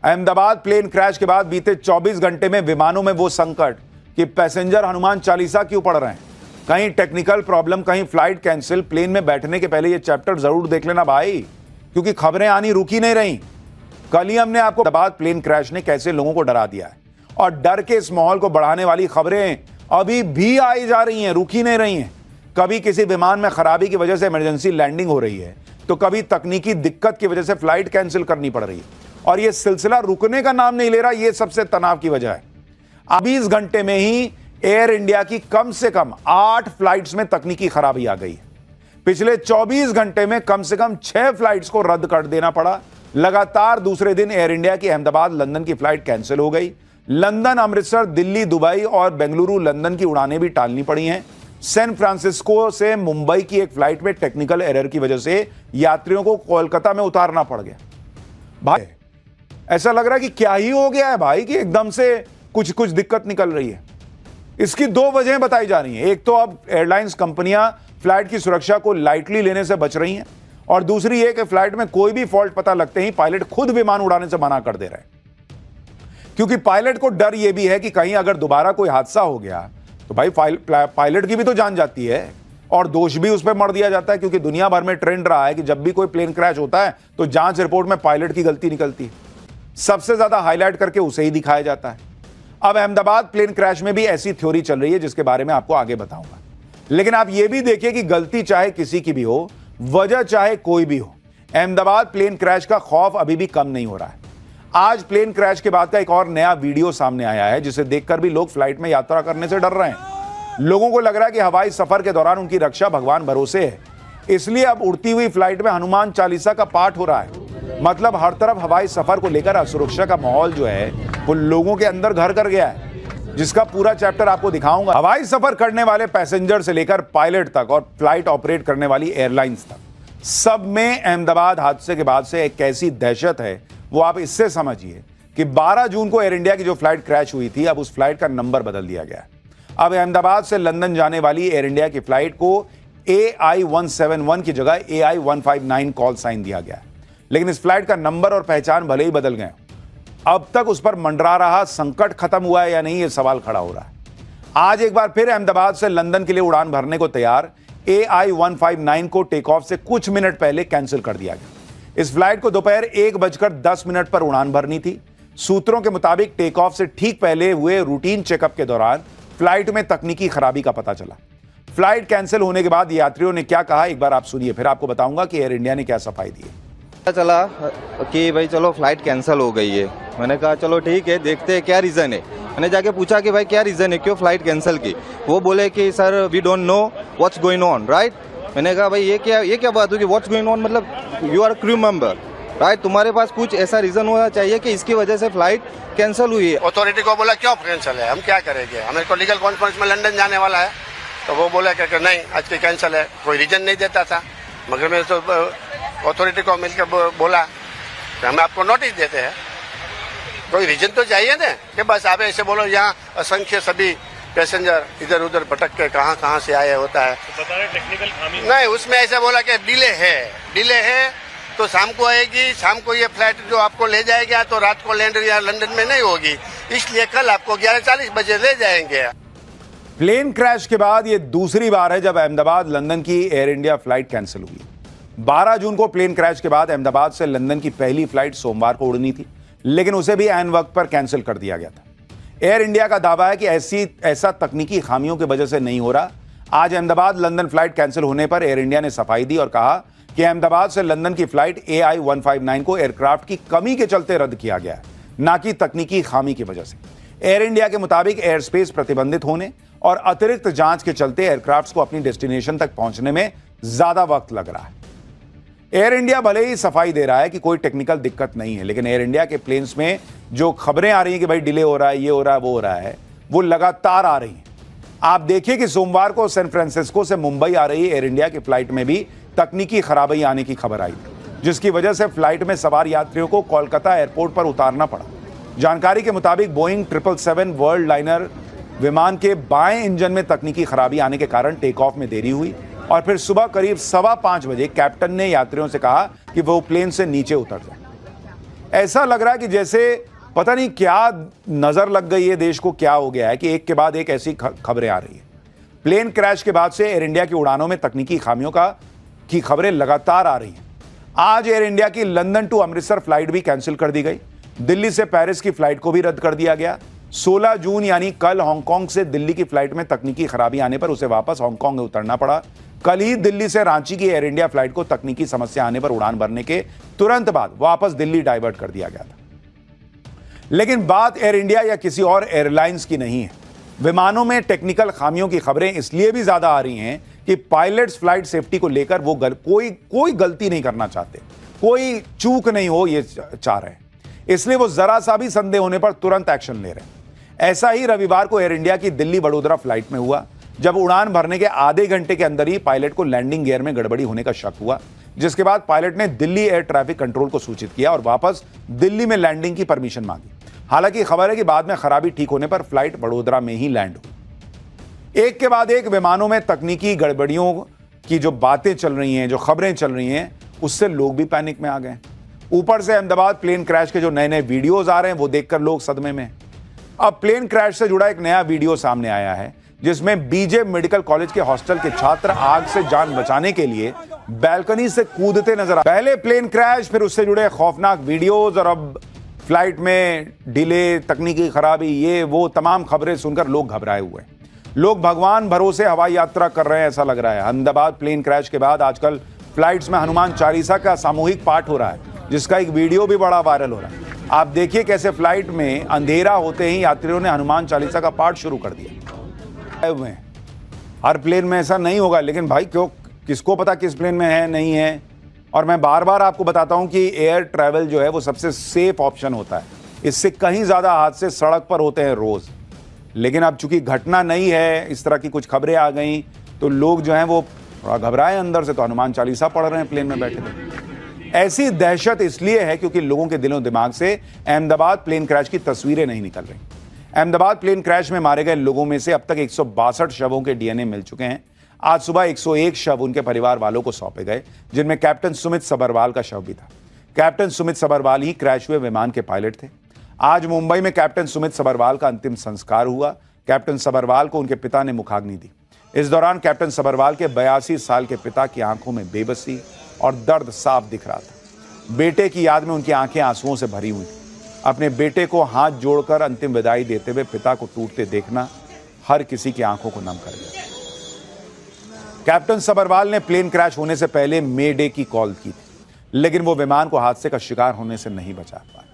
Ahmedabad plane crash के बाद बीते 24 घंटे में विमानों में वो संकट कि पैसेंजर हनुमान चालीसा क्यों पढ़ रहे हैं। कहीं टेक्निकल प्रॉब्लम, कहीं फ्लाइट कैंसिल। प्लेन में बैठने के पहले ये चैप्टर जरूर देख लेना भाई, क्योंकि खबरें आनी रुकी नहीं रही। कल ही हमने आपको अहमदाबाद प्लेन क्रैश ने कैसे लोगों को डरा दिया है, और डर के इस माहौल को बढ़ाने वाली खबरें अभी भी आई जा रही हैं, रुकी नहीं रही हैं। कभी किसी विमान में खराबी की वजह से इमरजेंसी लैंडिंग हो रही है, तो कभी तकनीकी दिक्कत की वजह से फ्लाइट कैंसिल करनी पड़ रही है, और यह सिलसिला रुकने का नाम नहीं ले रहा। यह सबसे तनाव की वजह है। अभी इस घंटे में ही एयर इंडिया की कम से कम 8 फ्लाइट्स में तकनीकी खराबी आ गई है। पिछले 24 घंटे में कम से कम 6 फ्लाइट्स को रद्द कर देना पड़ा। लगातार दूसरे दिन एयर इंडिया की अहमदाबाद लंदन की फ्लाइट कैंसिल हो गई। लंदन, अमृतसर, दिल्ली, दुबई और बेंगलुरु लंदन की उड़ानें भी टालनी पड़ी हैं। सैन फ्रांसिस्को से मुंबई की एक फ्लाइट में टेक्निकल एरर की वजह से यात्रियों को कोलकाता में उतारना पड़ गया। भाई ऐसा लग रहा है कि क्या ही हो गया है भाई, कि एकदम से कुछ दिक्कत निकल रही है। इसकी 2 वजहें बताई जा रही हैं। एक तो अब एयरलाइंस कंपनियां फ्लाइट की सुरक्षा को लाइटली लेने से बच रही हैं, और दूसरी ये कि फ्लाइट में कोई भी फॉल्ट पता लगते ही पायलट खुद विमान उड़ाने से मना कर दे रहे हैं, क्योंकि पायलट को डर यह भी है कि कहीं अगर दोबारा कोई हादसा हो गया तो भाई पायलट की भी तो जान जाती है, और दोष भी उस पर मर दिया जाता है। क्योंकि दुनिया भर में ट्रेंड रहा है कि जब भी कोई प्लेन क्रैश होता है तो जांच रिपोर्ट में पायलट की गलती निकलती है, सबसे ज्यादा हाईलाइट करके उसे ही दिखाया जाता है। अब अहमदाबाद प्लेन क्रैश में भी ऐसी थ्योरी चल रही है, जिसके बारे में आपको आगे बताऊंगा। लेकिन आप यह भी देखिए कि गलती चाहे किसी की भी हो, वजह चाहे कोई भी हो, अहमदाबाद प्लेन क्रैश का खौफ अभी भी कम नहीं हो रहा है। आज प्लेन क्रैश के बाद का एक और नया वीडियो सामने आया है, जिसे देखकर भी लोग फ्लाइट में यात्रा करने से डर रहे हैं। लोगों को लग रहा है कि हवाई सफर के दौरान उनकी रक्षा भगवान भरोसे है, इसलिए अब उड़ती हुई फ्लाइट में हनुमान चालीसा का पाठ हो रहा है। मतलब हर तरफ हवाई सफर को लेकर असुरक्षा का माहौल जो है वो लोगों के अंदर घर कर गया है, जिसका पूरा चैप्टर आपको दिखाऊंगा। हवाई सफर करने वाले पैसेंजर से लेकर पायलट तक और फ्लाइट ऑपरेट करने वाली एयरलाइंस तक, सब में अहमदाबाद हादसे के बाद से एक कैसी दहशत है वो आप इससे समझिए कि 12 जून को एयर इंडिया की जो फ्लाइट क्रैश हुई थी, अब उस फ्लाइट का नंबर बदल दिया गया है। अब अहमदाबाद से लंदन जाने वाली एयर इंडिया की फ्लाइट को AI-171 की जगह AI-159 कॉल साइन दिया गया है। लेकिन इस फ्लाइट का नंबर और पहचान भले ही बदल गए, अब तक उस पर मंडरा रहा संकट खत्म हुआ है या नहीं, यह सवाल खड़ा हो रहा है। आज एक बार फिर अहमदाबाद से लंदन के लिए उड़ान भरने को तैयार AI-159 को टेक ऑफ से कुछ मिनट पहले कैंसिल कर दिया गया। इस फ्लाइट को दोपहर 1:10 पर उड़ान भरनी थी। सूत्रों के मुताबिक टेक ऑफ से ठीक पहले हुए रूटीन चेकअप के दौरान फ्लाइट में तकनीकी खराबी का पता चला। फ्लाइट कैंसिल होने के बाद यात्रियों ने क्या कहा, एक बार आप सुनिए, फिर आपको बताऊंगा कि एयर इंडिया ने क्या सफाई दी है। पता चला कि भाई चलो फ्लाइट कैंसिल हो गई है। मैंने कहा चलो ठीक है, देखते हैं क्या रीज़न है। मैंने जाके पूछा कि भाई क्या रीज़न है, क्यों फ्लाइट कैंसिल की। वो बोले कि sir we don't know what's going on, right. मैंने कहा भाई ये क्या बात हुई कि व्हाट्स गोइंग ऑन, मतलब you are crew member, right. तुम्हारे पास कुछ ऐसा रीज़न होना चाहिए कि इसकी वजह से फ्लाइट कैंसिल हुई है। अथॉरिटी को बोला क्यों कैंसिल है, हम क्या करेंगे, हमें तो लीगल कॉन्फ्रेंस में लंदन जाने वाला है। तो वो बोला कि नहीं आज की कैंसिल है, कोई रीजन नहीं देता था। मगर मैं तो अथॉरिटी को मिलकर बोला कि हम आपको नोटिस देते हैं, कोई रीजन तो चाहिए ना, कि बस आप ऐसे बोलो यहाँ असंख्य सभी पैसेंजर इधर उधर भटक के कहाँ से आए होता है। तो बता रहे टेक्निकल खामी नहीं, उसमें ऐसे बोला कि डिले है तो शाम को आएगी, शाम को ये फ्लाइट जो आपको ले जाएगा तो रात को लैंड या लंदन में नहीं होगी, इसलिए कल आपको 11:40 बजे ले जाएंगे। प्लेन क्रैश के बाद यह दूसरी बार है जब अहमदाबाद लंदन की एयर इंडिया फ्लाइट कैंसिल हुई। 12 जून को प्लेन क्रैश के बाद अहमदाबाद से लंदन की पहली फ्लाइट सोमवार को उड़नी थी, लेकिन उसे भी ऐन वक्त पर कैंसिल कर दिया गया था। एयर इंडिया का दावा है कि ऐसा तकनीकी खामियों की वजह से नहीं हो रहा। आज अहमदाबाद लंदन फ्लाइट कैंसिल होने पर एयर इंडिया ने सफाई दी और कहा कि अहमदाबाद से लंदन की फ्लाइट AI-159 को एयरक्राफ्ट की कमी के चलते रद्द किया गया है, ना कि तकनीकी खामी की वजह से। एयर इंडिया के मुताबिक एयर स्पेस प्रतिबंधित होने और अतिरिक्त जांच के चलते एयरक्राफ्ट को अपनी डेस्टिनेशन तक पहुंचने में ज्यादा वक्त लग रहा है। एयर इंडिया भले ही सफाई दे रहा है कि कोई टेक्निकल दिक्कत नहीं है, लेकिन एयर इंडिया के प्लेन्स में जो खबरें आ रही हैं कि भाई डिले हो रहा है, ये हो रहा है, वो हो रहा है, वो लगातार आ रही हैं। आप देखिए कि सोमवार को सैन फ्रांसिस्को से मुंबई आ रही एयर इंडिया की फ्लाइट में भी तकनीकी खराबी आने की खबर आई, जिसकी वजह से फ्लाइट में सवार यात्रियों को कोलकाता एयरपोर्ट पर उतारना पड़ा। जानकारी के मुताबिक बोइंग 777 वर्ल्ड लाइनर विमान के बाएं इंजन में तकनीकी खराबी आने के कारण टेक ऑफ में देरी हुई, और फिर सुबह करीब 5:15 बजे कैप्टन ने यात्रियों से कहा कि वो प्लेन से नीचे उतर जाए। ऐसा लग रहा है कि जैसे पता नहीं क्या नजर लग गई है, देश को क्या हो गया है कि एक के बाद एक ऐसी खबरें आ रही है। प्लेन क्रैश के बाद से एयर इंडिया की उड़ानों में तकनीकी खामियों की खबरें लगातार आ रही हैं। आज एयर इंडिया की लंदन टू अमृतसर फ्लाइट भी कैंसिल कर दी गई। दिल्ली से पेरिस की फ्लाइट को भी रद्द कर दिया गया। 16 जून यानी कल हांगकांग से दिल्ली की फ्लाइट में तकनीकी खराबी आने पर उसे वापस हांगकांग में उतरना पड़ा। कल ही दिल्ली से रांची की एयर इंडिया फ्लाइट को तकनीकी समस्या आने पर उड़ान भरने के तुरंत बाद वापस दिल्ली डाइवर्ट कर दिया गया था। लेकिन बात एयर इंडिया या किसी और एयरलाइंस की नहीं है। विमानों में टेक्निकल खामियों की खबरें इसलिए भी ज्यादा आ रही हैं कि पायलट्स फ्लाइट सेफ्टी को लेकर वो कोई गलती नहीं करना चाहते, कोई चूक नहीं हो ये चाह रहे हैं, इसलिए वो जरा सा भी संदेह होने पर तुरंत एक्शन ले रहे हैं। ऐसा ही रविवार को एयर इंडिया की दिल्ली वडोदरा फ्लाइट में हुआ, जब उड़ान भरने के आधे घंटे के अंदर ही पायलट को लैंडिंग गियर में गड़बड़ी होने का शक हुआ, जिसके बाद पायलट ने दिल्ली एयर ट्रैफिक कंट्रोल को सूचित किया और वापस दिल्ली में लैंडिंग की परमिशन मांगी। हालांकि खबर है कि बाद में खराबी ठीक होने पर फ्लाइट वडोदरा में ही लैंड हुई। एक के बाद एक विमानों में तकनीकी गड़बड़ियों की जो बातें चल रही हैं, जो खबरें चल रही हैं, उससे लोग भी पैनिक में आ गए। ऊपर से अहमदाबाद प्लेन क्रैश के जो नए नए वीडियोज आ रहे हैं वो देखकर लोग सदमे में। अब प्लेन क्रैश से जुड़ा एक नया वीडियो सामने आया है, जिसमें बीजे मेडिकल कॉलेज के हॉस्टल के छात्र आग से जान बचाने के लिए बैल्कनी से कूदते नजर आ। पहले प्लेन क्रैश, फिर उससे जुड़े खौफनाक वीडियोज और अब फ्लाइट में डिले, तकनीकी खराबी, ये वो तमाम खबरें सुनकर लोग घबराए हुए हैं। लोग भगवान भरोसे हवाई यात्रा कर रहे हैं ऐसा लग रहा है। अहमदाबाद प्लेन क्रैश के बाद आजकल फ्लाइट्स में हनुमान चालीसा का सामूहिक पाठ हो रहा है, जिसका एक वीडियो भी बड़ा वायरल हो रहा है। आप देखिए कैसे फ्लाइट में अंधेरा होते ही यात्रियों ने हनुमान चालीसा का पाठ शुरू कर दिया। हर प्लेन में ऐसा नहीं होगा, लेकिन भाई क्यों, किसको पता किस प्लेन में है नहीं है। और मैं बार बार आपको बताता हूं कि एयर ट्रैवल जो है वो सबसे सेफ ऑप्शन होता है। इससे कहीं ज्यादा हादसे सड़क पर होते हैं रोज, लेकिन अब चूंकि घटना नहीं है, इस तरह की कुछ खबरें आ गई तो लोग जो हैं वो थोड़ा घबराए अंदर से, तो हनुमान चालीसा पढ़ रहे हैं प्लेन में बैठे थे। ऐसी दहशत इसलिए है क्योंकि लोगों के दिलों दिमाग से अहमदाबाद प्लेन क्रैश की तस्वीरें नहीं निकल रही। अहमदाबाद प्लेन क्रैश में मारे गए लोगों में से अब तक 162 शवों के डीएनए मिल चुके हैं। आज सुबह 101 शव उनके परिवार वालों को सौंपे गए, जिनमें कैप्टन सुमित सबरवाल का शव भी था। कैप्टन सुमित सबरवाल ही क्रैश हुए विमान के पायलट थे। आज मुंबई में कैप्टन सुमित सबरवाल का अंतिम संस्कार हुआ। कैप्टन सबरवाल को उनके पिता ने मुखाग्नि दी। इस दौरान कैप्टन सबरवाल के 82 साल के पिता की आंखों में बेबसी और दर्द साफ दिख रहा था। बेटे की याद में उनकी आंखें आंसुओं से भरी हुई थी। अपने बेटे को हाथ जोड़कर अंतिम विदाई देते हुए पिता को टूटते देखना हर किसी की आंखों को नम कर गया। कैप्टन सबरवाल ने प्लेन क्रैश होने से पहले मे डे की कॉल की थी, लेकिन वो विमान को हादसे का शिकार होने से नहीं बचा पाए।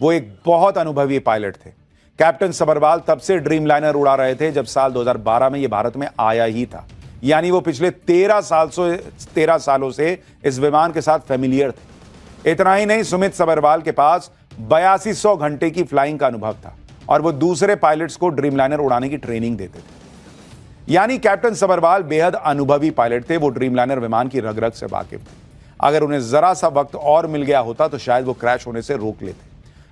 वो एक बहुत अनुभवी पायलट थे। कैप्टन सबरवाल तब से ड्रीमलाइनर उड़ा रहे थे जब साल 2012 में ये भारत में आया ही था, यानी वो पिछले 13 सालों से इस विमान के साथ फेमिलियर थे। इतना ही नहीं, सुमित सबरवाल के पास 8200 घंटे की फ्लाइंग का अनुभव था और वो दूसरे पायलट्स को ड्रीमलाइनर उड़ाने की ट्रेनिंग देते थे। यानी कैप्टन सबरवाल बेहद अनुभवी पायलट थे। वो ड्रीमलाइनर विमान की रग रग से वाकिफ थे। अगर उन्हें जरा सा वक्त और मिल गया होता तो शायद वो क्रैश होने से रोक लेते।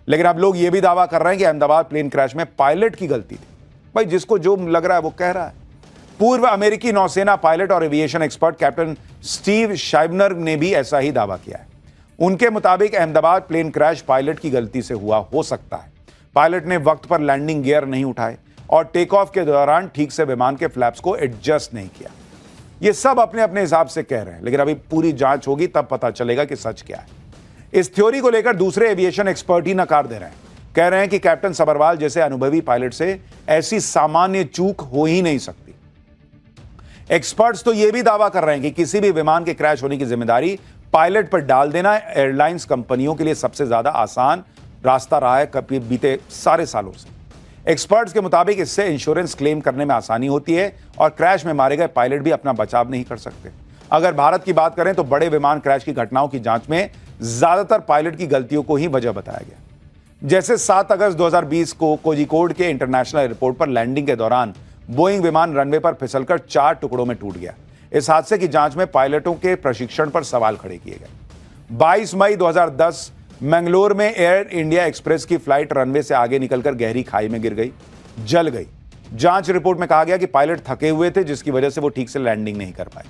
लेकिन अब लोग ये भी दावा कर रहे हैं कि अहमदाबाद प्लेन क्रैश में पायलट की गलती थी। भाई जिसको जो लग रहा है वो कह रहा है। पूर्व अमेरिकी नौसेना पायलट और एविएशन एक्सपर्ट कैप्टन स्टीव शाइबनर ने भी ऐसा ही दावा किया है। उनके मुताबिक अहमदाबाद प्लेन क्रैश पायलट की गलती से हुआ हो सकता है। पायलट ने वक्त पर लैंडिंग गियर नहीं उठाए और टेक ऑफ के दौरान ठीक से विमान के फ्लैप्स को एडजस्ट नहीं किया। ये सब अपने अपने हिसाब से कह रहे हैं, लेकिन अभी पूरी जांच होगी तब पता चलेगा कि सच क्या है। इस थ्योरी को लेकर दूसरे एविएशन एक्सपर्ट ही नकार दे रहे हैं। कह रहे हैं कि कैप्टन सबरवाल जैसे अनुभवी पायलट से ऐसी सामान्य चूक हो ही नहीं सकती। एक्सपर्ट्स तो यह भी दावा कर रहे हैं कि किसी भी विमान के क्रैश होने की जिम्मेदारी पायलट पर डाल देना एयरलाइंस कंपनियों के लिए सबसे ज्यादा आसान रास्ता रहा है बीते सारे सालों से। एक्सपर्ट्स के मुताबिक इससे इंश्योरेंस क्लेम करने में आसानी होती है और क्रैश में मारे गए पायलट भी अपना बचाव नहीं कर सकते। अगर भारत की बात करें तो बड़े विमान क्रैश की घटनाओं की जांच में ज्यादातर पायलट की गलतियों को ही वजह बताया गया। जैसे 7 अगस्त 2020 को कोझिकोड के इंटरनेशनल एयरपोर्ट पर लैंडिंग के दौरान बोइंग विमान रनवे पर फिसलकर 4 टुकड़ों में टूट गया। इस हादसे की जांच में पायलटों के प्रशिक्षण पर सवाल खड़े किए गए। 22 मई 2010 मंगलोर में एयर इंडिया एक्सप्रेस की फ्लाइट रनवे से आगे निकलकर गहरी खाई में गिर गई, जल गई। जांच रिपोर्ट में कहा गया कि पायलट थके हुए थे, जिसकी वजह से वो ठीक से लैंडिंग नहीं कर पाए।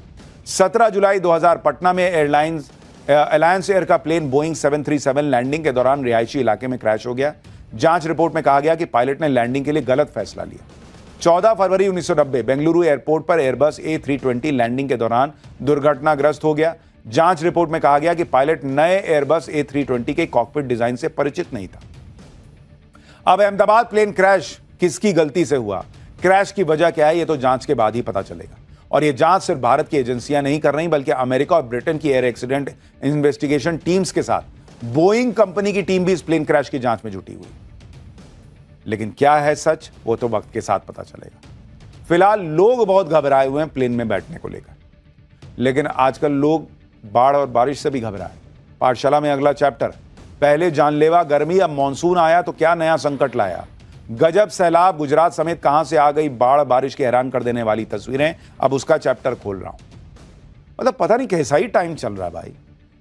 17 जुलाई 2000 पटना में एयरलाइंस अलायंस एयर का प्लेन बोइंग 737 लैंडिंग के दौरान रिहायशी इलाके में क्रैश हो गया। जांच रिपोर्ट में कहा गया कि पायलट ने लैंडिंग के लिए गलत फैसला लिया। 14 फरवरी 1990 बेंगलुरु एयरपोर्ट पर एयरबस A320 लैंडिंग के दौरान दुर्घटनाग्रस्त हो गया। जांच रिपोर्ट में कहा गया कि पायलट नए एयरबस A320 के कॉकपिट डिजाइन से परिचित नहीं था। अब अहमदाबाद प्लेन क्रैश किसकी गलती से हुआ, क्रैश की वजह क्या है, यह तो जांच के बाद ही पता चलेगा। और यह जांच सिर्फ भारत की एजेंसियां नहीं कर रही, बल्कि अमेरिका और ब्रिटेन की एयर एक्सीडेंट इन्वेस्टिगेशन टीम्स के साथ बोइंग कंपनी की टीम भी इस प्लेन क्रैश की जांच में जुटी हुई। लेकिन क्या है सच, वो तो वक्त के साथ पता चलेगा। फिलहाल लोग बहुत घबराए हुए हैं प्लेन में बैठने को लेकर, लेकिन आजकल लोग बाढ़ और बारिश से भी घबराए। पाठशाला में अगला चैप्टर, पहले जानलेवा गर्मी, अब मानसून आया तो क्या नया संकट लाया। गजब सैलाब, गुजरात समेत कहां से आ गई बाढ़, बारिश के हैरान कर देने वाली तस्वीरें। अब उसका चैप्टर खोल रहा हूं। मतलब पता नहीं कैसा ही टाइम चल रहा है भाई,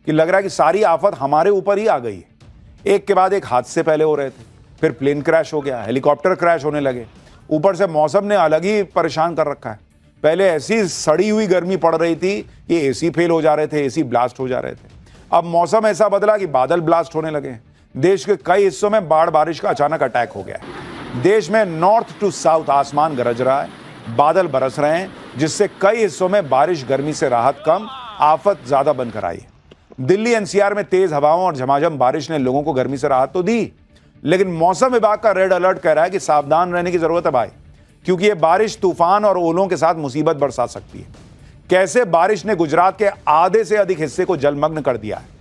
कि लग रहा है कि सारी आफत हमारे ऊपर ही आ गई है। एक के बाद एक हादसे पहले हो रहे थे, फिर प्लेन क्रैश हो गया, हेलीकॉप्टर क्रैश होने लगे, ऊपर से मौसम ने अलग ही परेशान कर रखा है। पहले ऐसी सड़ी हुई गर्मी पड़ रही थी कि एसी फेल हो जा रहे थे, एसी ब्लास्ट हो जा रहे थे। अब मौसम ऐसा बदला कि बादल ब्लास्ट होने लगे। देश के कई हिस्सों में बाढ़ बारिश का अचानक अटैक हो गया है। देश में नॉर्थ टू साउथ आसमान गरज रहा है, बादल बरस रहे हैं, जिससे कई हिस्सों में बारिश गर्मी से राहत कम, आफत ज्यादा बनकर आई है। दिल्ली एनसीआर में तेज हवाओं और झमाझम बारिश ने लोगों को गर्मी से राहत तो दी, लेकिन मौसम विभाग का रेड अलर्ट कह रहा है कि सावधान रहने की जरूरत है भाई, क्योंकि यह बारिश तूफान और ओलों के साथ मुसीबत बरसा सकती है। कैसे बारिश ने गुजरात के आधे से अधिक हिस्से को जलमग्न कर दिया है।